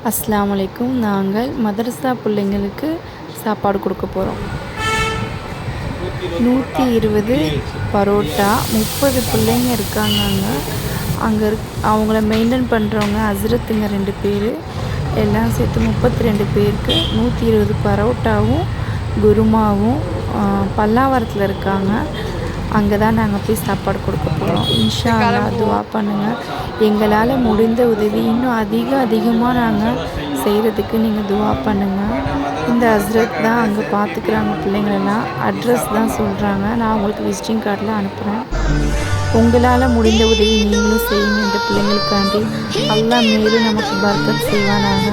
அஸ்ஸலாமு அலைக்கும். நாங்கள் மதரசா பிள்ளைங்களுக்கு சாப்பாடு கொடுக்க போகிறோம். 120 பரோட்டா, 30 பிள்ளைங்க இருக்காங்க. அங்கே அவங்கள மெயின்டைன் பண்ணுறவங்க ஹஸ்ரத்துங்க 2 பேர், எல்லாம் சேர்த்து 32 பேருக்கு 120 பரோட்டாவும் குருமாவும் பல்லாவரத்தில் இருக்காங்க. அங்கே தான் நாங்கள் போய் சாப்பாடு கொடுக்க போகிறோம். இன்ஷா அல்லாஹ் துஆ பண்ணுங்கள். எங்களால் முடிந்த உதவி இன்னும் அதிகமாக நாங்கள் செய்கிறதுக்கு நீங்கள் துஆ பண்ணுங்கள். இந்த ஹஸ்ரத் தான் அங்கே பார்த்துக்கிறாங்க பிள்ளைங்களெல்லாம். அட்ரஸ் தான் சொல்கிறாங்க. நான் உங்களுக்கு விசிட்டிங் கார்டில் அனுப்புகிறேன். உங்களால் முடிந்த உதவி நீங்களும் செய்யுங்க. இந்த பிள்ளைங்களுக்காண்டி அல்லாஹ் மேலும் நமக்கு பர்க்கத் செய்வானாக.